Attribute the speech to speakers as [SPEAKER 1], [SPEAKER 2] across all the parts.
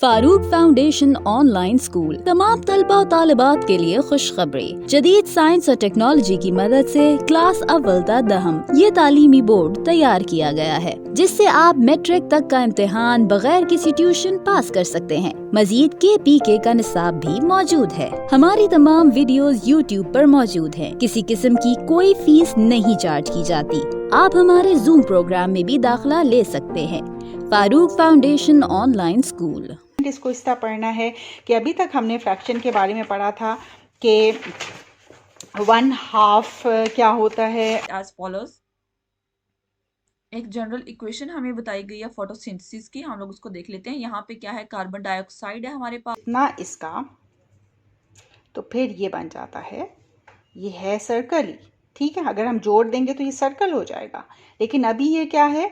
[SPEAKER 1] Farooq foundation online school तमाम तलबा और तालिबात के लिए खुशखबरी। जदीद साइंस और टेक्नोलॉजी की मदद से क्लास अव्वल ता दहम ये तालीमी बोर्ड तैयार किया गया है, जिससे आप मैट्रिक तक का इम्तिहान बगैर किसी ट्यूशन पास कर सकते हैं। मजीद KPK का निसाब भी मौजूद है। हमारी तमाम वीडियोस YouTube पर मौजूद हैं। किसी किस्म की कोई फीस नहीं चार्ज की जाती। आप हमारे जूम प्रोग्राम में भी दाखिला ले सकते हैं। Farooq foundation online school.
[SPEAKER 2] इसको इस तरह पढ़ना है कि अभी तक हमने फ्रैक्शन के बारे में पढ़ा था कि 1/2 क्या होता है।
[SPEAKER 3] एज फॉलोज, एक जनरल इक्वेशन हमें बताई गई है फोटोसिंथेसिस की। हम लोग उसको देख लेते हैं। यहाँ पे क्या है, कार्बन डाइऑक्साइड है हमारे पास
[SPEAKER 2] ना इसका, तो फिर ये बन जाता है, ये है सर्कल ही, ठीक है। अगर हम जोड़ देंगे तो ये सर्कल हो जाएगा, लेकिन अभी ये क्या है,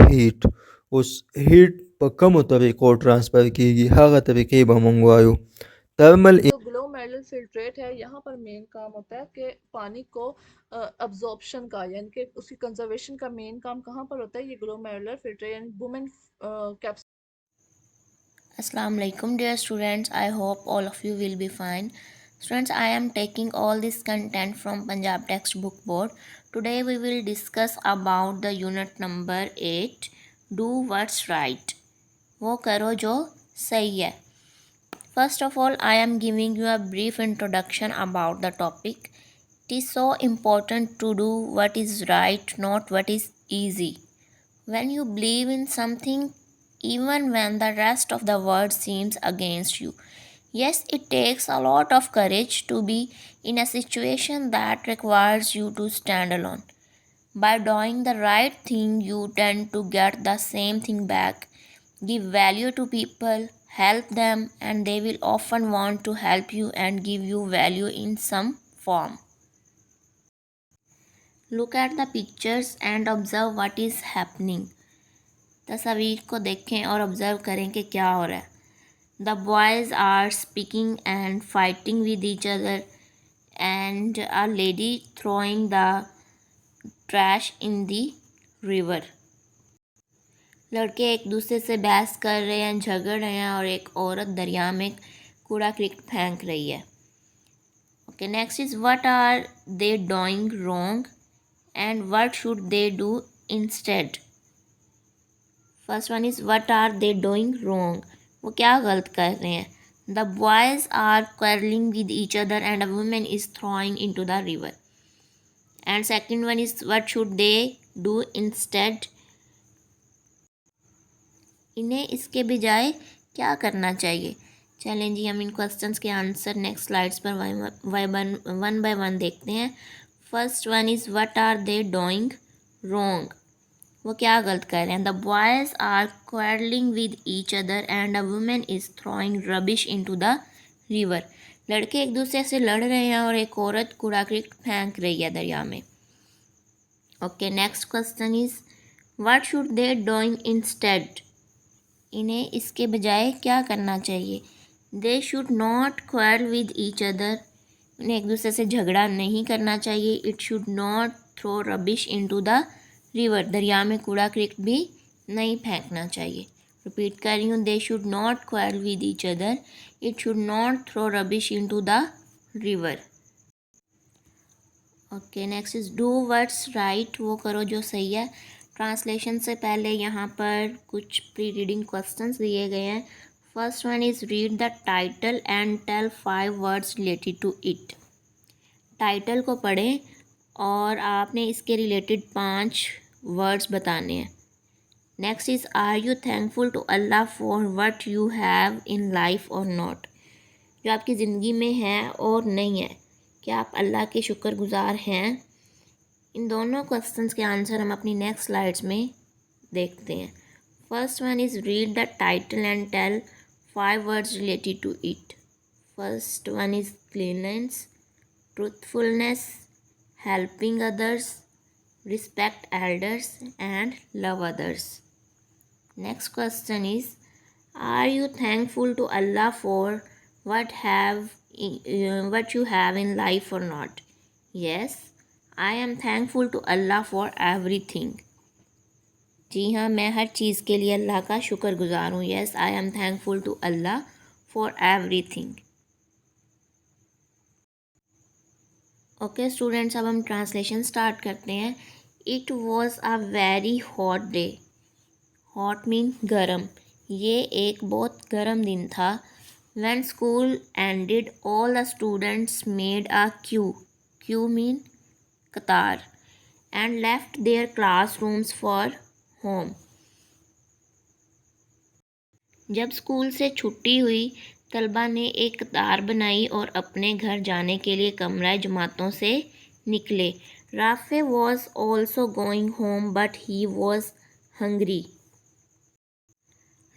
[SPEAKER 4] हीट उस हीट पर कम तरीक़ों ट्रांसफ़र की हर तरीके मंगवायो थर्मल
[SPEAKER 5] तो ग्लोमेरुलर फिल्ट्रेट है। यहाँ पर मेन काम होता है कि पानी को अब्जॉर्प्शन का, यानी कि उसकी कंजर्वेशन का मेन काम कहाँ पर होता है, ये ग्लोमेरुलर फिल्ट्रेट यानी women capsule.
[SPEAKER 6] Assalamu alaikum dear students, I hope all of you will be fine. Students, I am taking all this content from Punjab Textbook Board. Today we will discuss about the unit number 8, do what's right. वो करो जो सही है. First of all, I am giving you a brief introduction about the topic. It is so important to do what is right, not what is easy. When you believe in something, even when the rest of the world seems against you. Yes, it takes a lot of courage to be in a situation that requires you to stand alone. By doing the right thing, you tend to get the same thing back. Give value to people, help them, and they will often want to help you and give you value in some form. Look at the pictures and observe what is happening. तस्वीर को देखें और observe करें कि क्या हो रहा है. The boys are speaking and fighting with each other and a lady throwing the trash in the river. लड़के एक दूसरे से बहस कर रहे हैं, झगड़ रहे हैं, और एक औरत दरिया में कूड़ा करकट फेंक रही है. Okay, next is what are they doing wrong and what should they do instead. First one is what are they doing wrong, वो क्या गलत कर रहे हैं. The boys are quarrelling with each other and a women is throwing into the river. And second one is what should they do instead, इन्हें इसके बजाय क्या करना चाहिए. चलें जी, हम इन क्वेश्चंस के आंसर नेक्स्ट स्लाइड्स पर वन बाय वन देखते हैं. First one is what are they doing wrong, वो क्या गलत कर रहे हैं. The boys are quarrelling with each other and a women is throwing rubbish into the river. लड़के एक दूसरे से लड़ रहे हैं और एक औरत कूड़ा करकट फेंक रही है दरिया में. Okay, next question is what should they doing instead, इन्हें इसके बजाय क्या करना चाहिए. They should not quarrel with each other, इन्हें एक दूसरे से झगड़ा नहीं करना चाहिए. It should not throw rubbish into the river, दरिया में कूड़ा करकट भी नहीं फेंकना चाहिए. रिपीट कर रही हूँ, they should not quarrel with each other, it should not throw rubbish into the river. Okay, next is do what's right, वो करो जो सही है. ट्रांसलेशन से पहले यहाँ पर कुछ प्री रीडिंग क्वेश्चंस दिए गए हैं. First one is read the title and tell 5 words related to it. Title को पढ़ें और आपने इसके रिलेटेड 5 वर्ड्स बताने हैं. Next is are you thankful to Allah for what you have in life or not, जो आपकी ज़िंदगी में है और नहीं है, क्या आप अल्लाह के शुक्रगुजार हैं. इन दोनों क्वेश्चंस के आंसर हम अपनी नेक्स्ट स्लाइड्स में देखते हैं. First one is read the title and tell 5 words related to it. First one is cleanness, truthfulness, helping others, respect elders, and love others. Next question is, are you thankful to Allah for what you have in life or not? Yes, I am thankful to Allah for everything. जी हाँ, मैं हर चीज़ के लिए अल्लाह का शुक्रगुजार हूँ। Yes, I am thankful to Allah for everything. Okay students, अब हम translation start करते हैं। It was a very hot day. Hot mean गरम। ये एक बहुत गर्म दिन था। When school ended all the students made a queue. Queue mean कतार। And left their classrooms for home. जब स्कूल से छुट्टी हुई, तलबा ने एक कतार बनाई और अपने घर जाने के लिए कमरा जमातों से निकले। Rafe was also going home but he was hungry.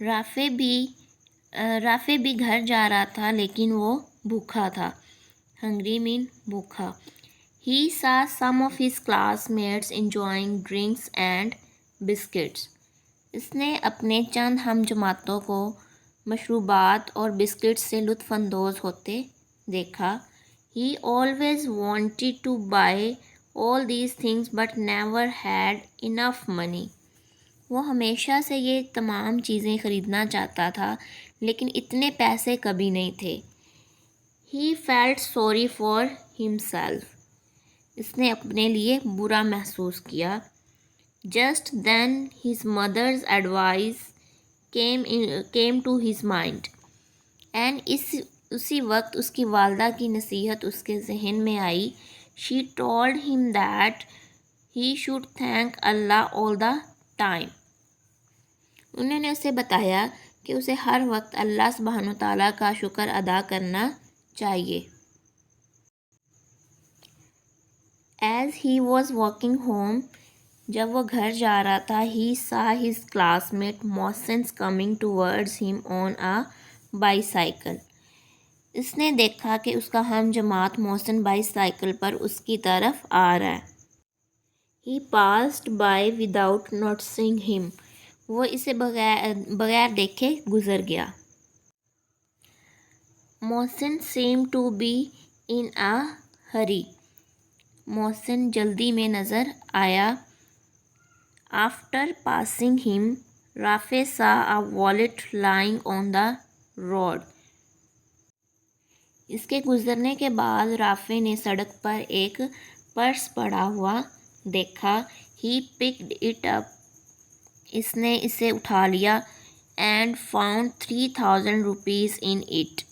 [SPEAKER 6] Rafe भी घर जा रहा था लेकिन वो भूखा था। हंग्री मीन भूखा। He saw some of his classmates enjoying drinks and biscuits. इसने अपने चंद हम जमातों को मशरूबात और बिस्किट से लुत्फ़अंदोज़ होते देखा। He always wanted to buy all these things but never had enough money. वो हमेशा से ये तमाम चीज़ें ख़रीदना चाहता था लेकिन इतने पैसे कभी नहीं थे। He felt sorry for himself. इसने अपने लिए बुरा महसूस किया। Just then his mother's advice came to his mind. And उसी वक्त उसकी वालदा की नसीहत उसके जहन में आई। She told him that he should thank Allah all the time. उन्होंने उसे बताया कि उसे हर वक्त अल्लाह सुब्हानो ताला का शुक्र अदा करना चाहिए। As he was walking home, जब वो घर जा रहा था, he saw his classmate Mohsin coming towards him on a bicycle. इसने देखा कि उसका हम जमात मोहसिन बाईसाइकिल पर उसकी तरफ आ रहा है। He passed by without noticing him. वो इसे बगैर देखे गुजर गया। Mohsin seemed to be in a hurry. Mohsin जल्दी में नज़र आया। After passing him, Rafe saw a wallet lying on the road. इसके गुजरने के बाद राफे ने सड़क पर एक पर्स पड़ा हुआ देखा। He picked it up. इसने इसे उठा लिया and found 3000 rupees in it.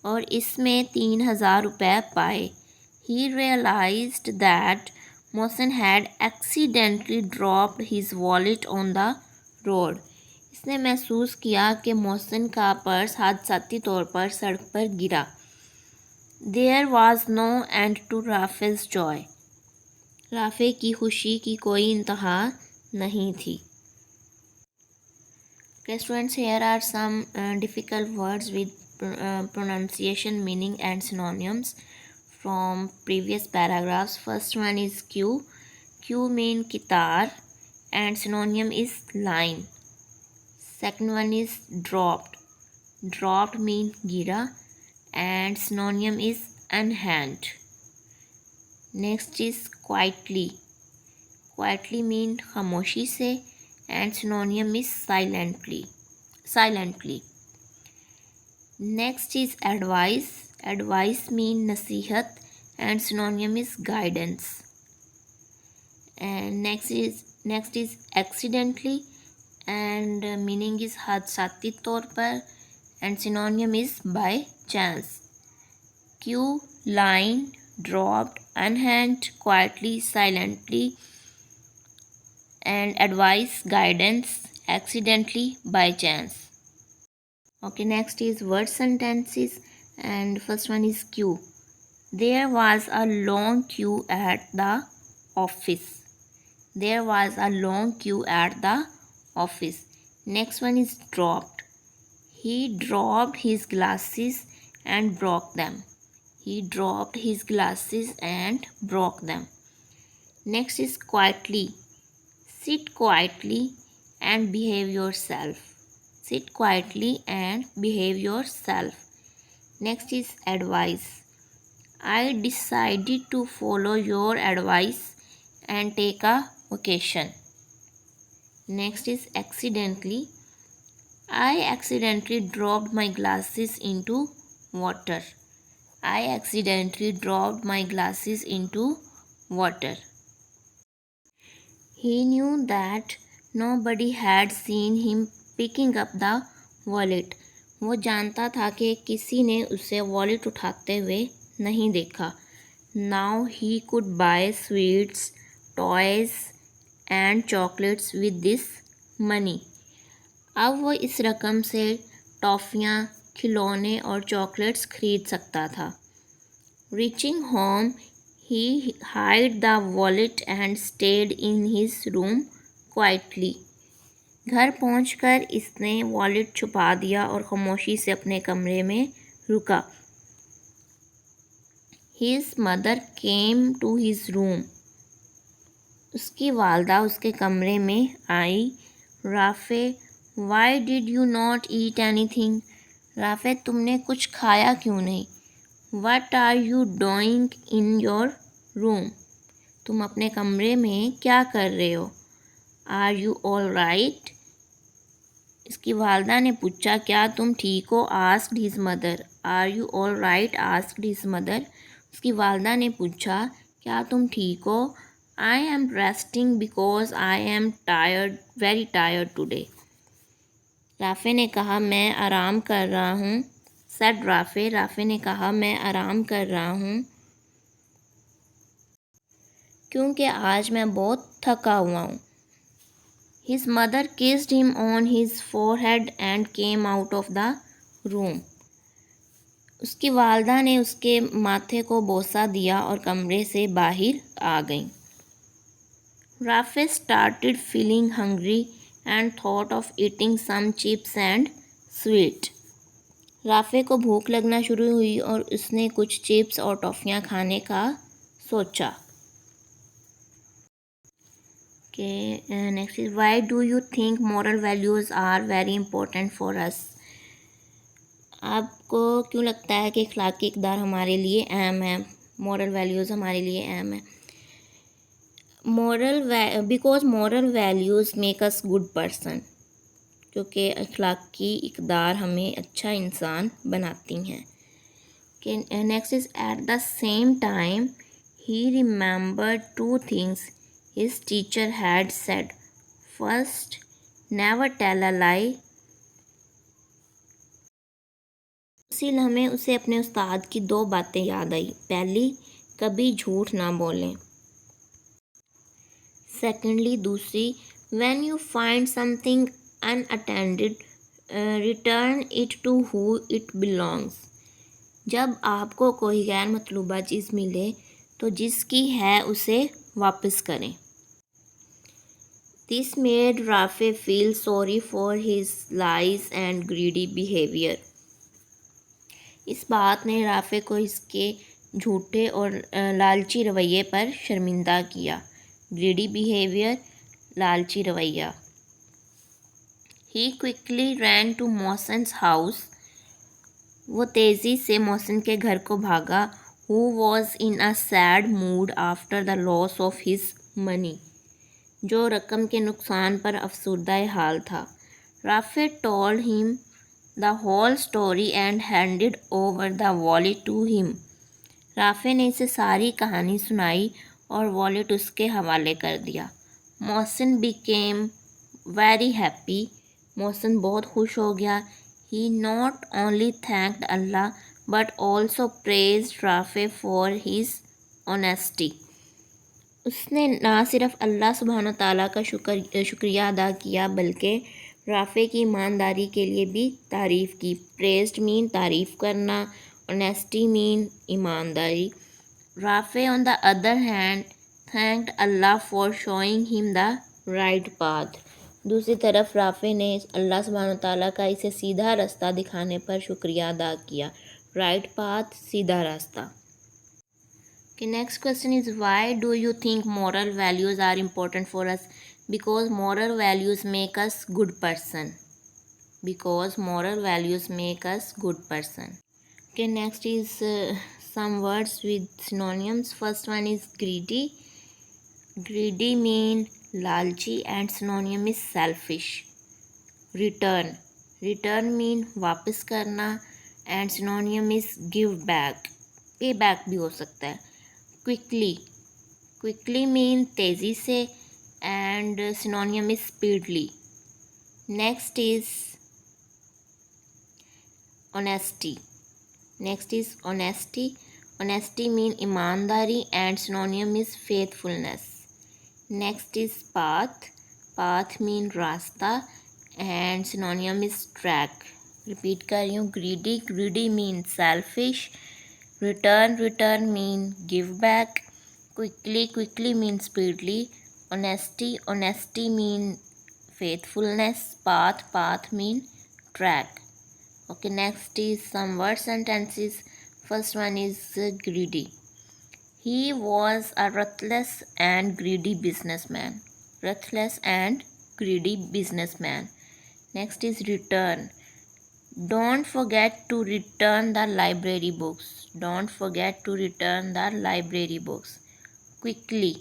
[SPEAKER 6] और इसमें 3000 रुपये पाए। He realized that Mohsin had accidentally dropped his wallet on the road. इसने महसूस किया कि मोहसिन का पर्स हादसाती तौर पर सड़क पर गिरा। There was no end to Rafe's joy. Rafe की खुशी की कोई इंतहा नहीं थी। Okay, students, here are some difficult words with pronunciation, meaning and synonyms from previous paragraphs. First one is Q. Q mean kitar and synonym is line. Second one is dropped. Dropped mean gira and synonym is unhand. Next is quietly. Quietly mean खामोशी से and synonym is silently. Next is advice. Advice mean nasihat and synonym is guidance. And next is accidentally and meaning is हादसाती तौर पर and synonym is by chance. Q line, dropped, unhand, quietly, silently, and advice, guidance, accidentally, by chance. Okay, next is word sentences and first one is Q. There was a long queue at the office. There was a long queue at the office. Next one is dropped. He dropped his glasses and broke them. He dropped his glasses and broke them. Next is quietly. Sit quietly and behave yourself. Sit quietly and behave yourself. Next is advice. I decided to follow your advice and take a vacation. Next is accidentally. I accidentally dropped my glasses into water. I accidentally dropped my glasses into water. He knew that nobody had seen him picking up the wallet. वो जानता था कि किसी ने उसे wallet उठाते हुए नहीं देखा. Now he could buy sweets, toys and chocolates with this money. अब वो इस रकम से टॉफ़ियाँ, खिलौने और चॉकलेट्स खरीद सकता था. Reaching home, he hid the wallet and stayed in his room quietly. घर पहुंचकर इसने वॉलेट छुपा दिया और खामोशी से अपने कमरे में रुका. His mother came to his room. उसकी वालदा उसके कमरे में आई. Rafe, why did you not eat anything? Rafe, तुमने कुछ खाया क्यों नहीं? What are you doing in your room? तुम अपने कमरे में क्या कर रहे हो? Are you all right? इसकी वालदा ने पूछा, क्या तुम ठीक हो? Asked his mother. Are you all right? Asked his mother. उसकी वालदा ने पूछा, क्या तुम ठीक हो? I am resting because I am tired, very tired today. Rafe ने कहा, मैं आराम कर रहा हूँ. Said राफ़े. राफ़े ने कहा, मैं आराम कर रहा हूँ क्योंकि आज मैं बहुत थका हुआ हूँ. His mother kissed him on his forehead and came out of the room. उसकी वालदा ने उसके माथे को बोसा दिया और कमरे से बाहर आ गई. Rafe started feeling hungry and thought of eating some chips and sweet. Rafe को भूख लगना शुरू हुई और उसने कुछ चिप्स और टॉफ़ियाँ खाने का सोचा. Next is why do you think moral values are very important for us? आपको क्यों लगता है कि अखलाकी इक़दार हमारे लिए अहम है, मॉरल वैल्यूज़ हमारे लिए अहम है? Because moral values make us good person. क्योंकि अखलाकी इक़दार हमें अच्छा इंसान बनाती हैं. Next is at the same time he remembered two things his teacher had said. First, never tell a lie. उसी लम्हे उसे अपने उस्ताद की 2 बातें याद आई. पहली, कभी झूठ ना बोलें. सेकेंडली, दूसरी, when you find something unattended, return it to who it belongs. जब आपको कोई गैर मतलूबा चीज़ मिले तो जिसकी है उसे वापस करें. This made Rafe feel sorry for his lies and greedy behavior. इस बात ने राफ़े को इसके झूठे और लालची रवैये पर शर्मिंदा किया. Greedy behavior, लालची रवैया. He quickly ran to Mohsin's house. वो तेज़ी से मोहसिन के घर को भागा. Who was in a sad mood after the loss of his money. जो रकम के नुकसान पर अफसुर्दा हाल था. Rafe told him the whole story and handed over the wallet to him. Rafe ने इसे सारी कहानी सुनाई और वॉलेट उसके हवाले कर दिया. Mohsin became very happy. Mohsin बहुत खुश हो गया. He not only thanked Allah but also praised Rafe for his honesty. उसने ना सिर्फ अल्लाह सुब्हानो ताला का शुक्रिया अदा किया बल्कि राफ़े की ईमानदारी के लिए भी तारीफ़ की. प्रेज्ड मीन तारीफ़ करना, ऑनेस्टी मीन ईमानदारी. Rafay on the other hand thanked Allah for showing him the right path. दूसरी तरफ राफ़े ने अल्लाह सुब्हानो ताला का इसे सीधा रास्ता दिखाने पर शुक्रिया अदा किया. राइट पाथ, सीधा रास्ता. Okay, next question is why do you think moral values are important for us? Because moral values make us good person. Because moral values make us good person. Okay, next is some words with synonyms. First one is greedy. Greedy mean लालची and synonym is selfish. Return, return mean वापस करना and synonym is give back, pay back भी हो सकता है। Quickly, quickly mean तेज़ी से and synonym is speedily. Next is honesty, next is honesty, honesty mean ईमानदारी and synonym is faithfulness. Next is path, path mean रास्ता and synonym is track. Repeat कर रही हूँ, greedy, greedy mean selfish, return, return mean give back, quickly, quickly mean speedly, honesty, honesty mean faithfulness, path, path mean track. Okay, next is some word sentences. First one is greedy. He was a ruthless and greedy businessman. Ruthless and greedy businessman. Next is return. Don't forget to return the library books. Don't forget to return the library books. Quickly.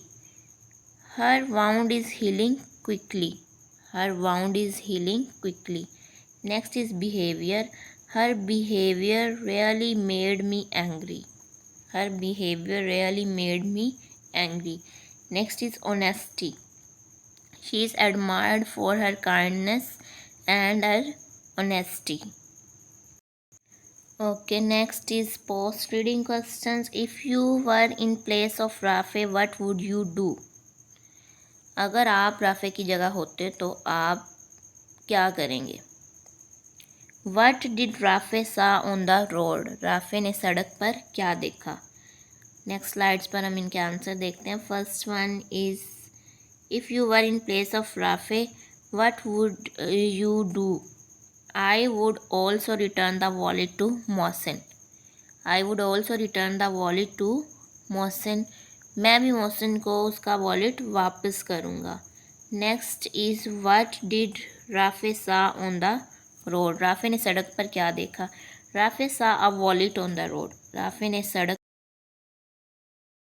[SPEAKER 6] Her wound is healing quickly. Her wound is healing quickly. Next is behavior. Her behavior really made me angry. Her behavior really made me angry. Next is honesty. She is admired for her kindness and her honesty. Okay, next is post reading questions. If you were in place of Rafe, what would you do? अगर आप Rafe की जगह होते तो आप क्या करेंगे? What did Rafe saw on the road? Rafe ने सड़क पर क्या देखा? नेक्स्ट स्लाइड्स पर हम इनके आंसर देखते हैं। First one is if you were in place of Rafay what would you do? I would also return the wallet to Mohsin. I would also return the wallet to Mohsin. मैं भी मोहसिन को उसका वॉलेट वापस करूँगा। Next is what did Rafay saw on the road? Rafay ने सड़क पर क्या देखा? Rafay saw a wallet on the road. Rafay ने सड़क